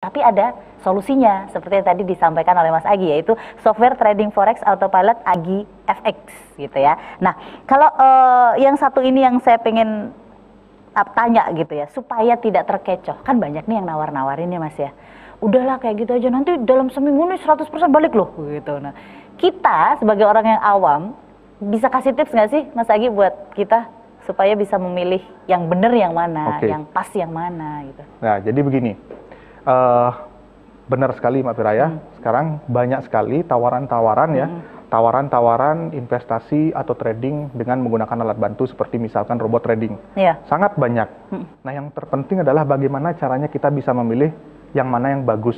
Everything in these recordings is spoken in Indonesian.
Tapi ada solusinya, seperti yang tadi disampaikan oleh Mas Agi, yaitu software trading forex autopilot Agi FX gitu ya. Nah, kalau yang satu ini yang saya pengen tanya gitu ya, supaya tidak terkecoh, kan banyak nih yang nawar-nawarin ya Mas ya. Udahlah kayak gitu aja, nanti dalam seminggu nih 100% balik loh gitu. Nah, kita sebagai orang yang awam, bisa kasih tips nggak sih Mas Agi buat kita supaya bisa memilih yang benar yang mana, yang pas yang mana gitu. Nah, jadi begini. Benar sekali Mbak Firaya, sekarang banyak sekali tawaran-tawaran ya, tawaran-tawaran investasi atau trading dengan menggunakan alat bantu seperti misalkan robot trading. Sangat banyak. Nah, yang terpenting adalah bagaimana caranya kita bisa memilih yang mana yang bagus.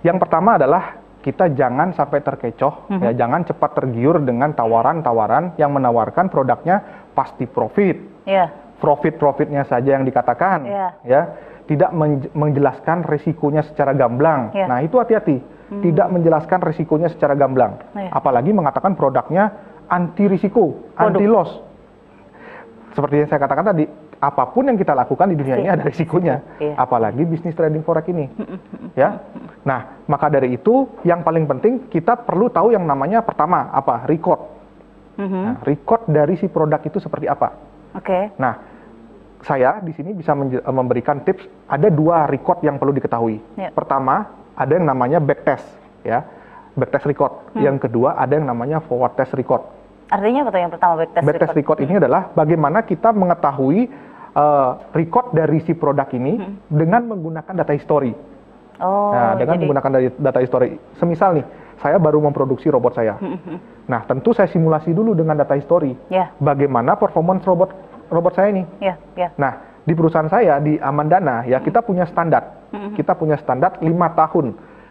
Yang pertama adalah kita jangan sampai terkecoh, ya, jangan cepat tergiur dengan tawaran-tawaran yang menawarkan produknya pasti profit. Profitnya saja yang dikatakan, ya. Tidak menjelaskan risikonya secara gamblang. Nah, itu hati-hati. Tidak menjelaskan risikonya secara gamblang. Apalagi mengatakan produknya anti risiko, anti loss. Seperti yang saya katakan tadi, apapun yang kita lakukan di dunia ini ada risikonya. Apalagi bisnis trading forex ini. Ya. Nah, maka dari itu yang paling penting kita perlu tahu yang namanya pertama apa? Record. Nah, record dari si produk itu seperti apa. Nah, saya di sini bisa memberikan tips. Ada 2 record yang perlu diketahui. Pertama, ada yang namanya backtest, ya, backtest record. Yang kedua, ada yang namanya forward test record. Artinya apa tuh yang pertama backtest record? Backtest record ini adalah bagaimana kita mengetahui record dari si produk ini dengan menggunakan data history. Nah, dengan menggunakan data history. Semisal nih, saya baru memproduksi robot saya. Nah, tentu saya simulasi dulu dengan data history. Bagaimana performance robot saya ini. Nah, di perusahaan saya di Amandana ya kita punya standar. Kita punya standar 5 tahun.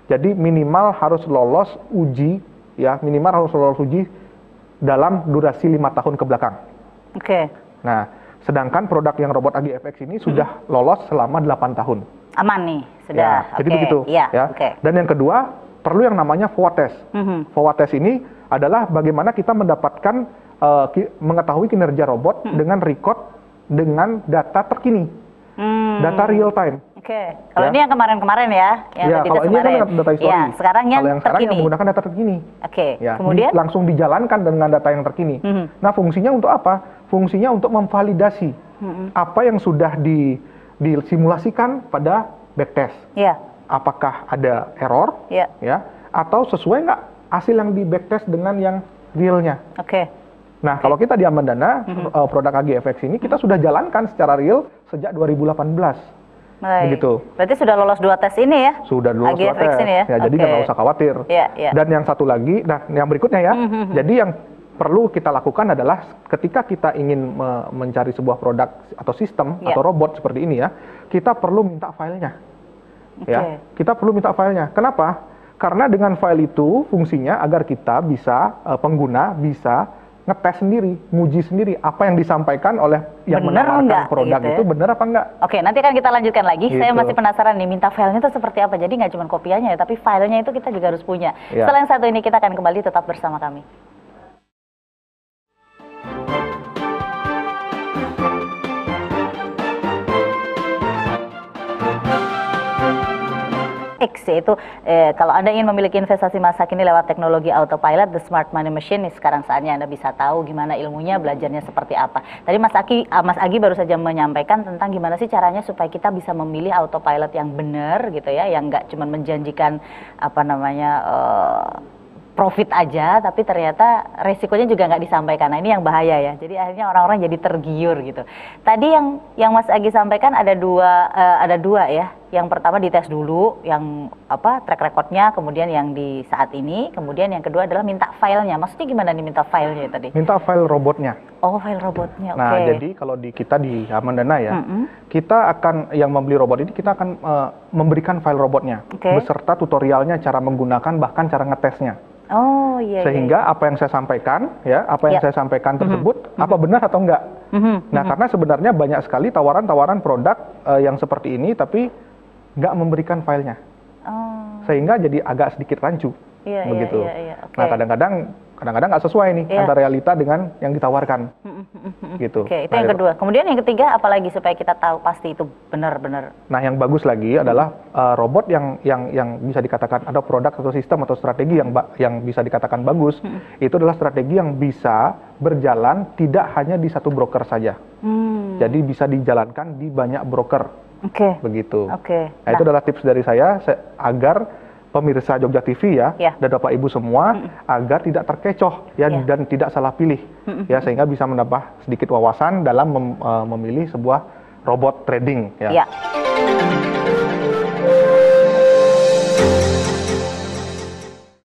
Jadi minimal harus lolos uji ya, minimal harus lolos uji dalam durasi 5 tahun ke belakang. Nah, sedangkan produk yang robot Agi FX ini sudah lolos selama 8 tahun. Aman nih, sudah. Jadi begitu ya. Dan yang kedua, perlu yang namanya forward test. Forward test ini adalah bagaimana kita mendapatkan mengetahui kinerja robot dengan record dengan data terkini, data real time. Kalau ini yang kemarin-kemarin ya, yang kalau ini kan data histori. Sekarang yang sekarang terkini. Yang menggunakan data terkini. Kemudian langsung dijalankan dengan data yang terkini. Nah, fungsinya untuk apa? Fungsinya untuk memvalidasi apa yang sudah disimulasikan pada backtest. Apakah ada error, ya, atau sesuai nggak hasil yang di backtest dengan yang realnya. Nah, kalau kita di Amandana, produk Agi FX ini kita sudah jalankan secara real sejak 2018. Begitu. Berarti sudah lolos 2 tes ini ya? Sudah lolos 2 tes. Ini ya? Jadi nggak usah khawatir. Dan yang satu lagi, nah yang berikutnya ya. Jadi yang perlu kita lakukan adalah ketika kita ingin mencari sebuah produk atau sistem atau robot seperti ini ya, kita perlu minta filenya. Ya, kita perlu minta filenya. Kenapa? Karena dengan file itu fungsinya agar kita bisa, pengguna bisa ngetes sendiri, nguji sendiri apa yang disampaikan oleh yang menawarkan produk gitu, itu benar apa enggak. Nanti kan kita lanjutkan lagi. Saya masih penasaran nih, minta filenya itu seperti apa. Jadi nggak cuma kopiannya ya, tapi filenya itu kita juga harus punya. Setelah yang satu ini kita akan kembali, tetap bersama kami. Yaitu kalau Anda ingin memiliki investasi masa kini lewat teknologi autopilot, the smart money machine, sekarang saatnya Anda bisa tahu gimana ilmunya, belajarnya seperti apa. Tadi Mas Agi baru saja menyampaikan tentang gimana sih caranya supaya kita bisa memilih autopilot yang benar gitu ya, yang nggak cuma menjanjikan apa namanya profit aja, tapi ternyata resikonya juga nggak disampaikan. Nah, ini yang bahaya ya. Jadi akhirnya orang-orang jadi tergiur gitu. Tadi yang Mas Agi sampaikan ada dua ya. Yang pertama dites dulu, yang track recordnya, kemudian yang di saat ini, kemudian yang kedua adalah minta filenya. Maksudnya gimana nih minta filenya tadi? Minta file robotnya. Oh, file robotnya. Nah, jadi kalau kita di Amandana ya, kita akan yang membeli robot ini kita akan memberikan file robotnya beserta tutorialnya, cara menggunakan, bahkan cara ngetesnya. Sehingga apa yang saya sampaikan ya, saya sampaikan tersebut apa benar atau enggak. Nah, karena sebenarnya banyak sekali tawaran-tawaran produk yang seperti ini tapi nggak memberikan filenya. Sehingga jadi agak sedikit rancu. Begitu. Nah, kadang-kadang kadang-kadang nggak sesuai nih antara realita dengan yang ditawarkan. Gitu. Oke, itu yang kedua. Kemudian yang ketiga, apalagi supaya kita tahu pasti itu benar-benar. Nah, yang bagus lagi adalah robot yang bisa dikatakan ada produk atau sistem atau strategi yang bisa dikatakan bagus. Itu adalah strategi yang bisa berjalan tidak hanya di satu broker saja. Jadi bisa dijalankan di banyak broker. Begitu. Nah, itu adalah tips dari saya agar pemirsa Jogja TV dan Bapak Ibu semua agar tidak terkecoh dan tidak salah pilih sehingga bisa menambah sedikit wawasan dalam memilih sebuah robot trading.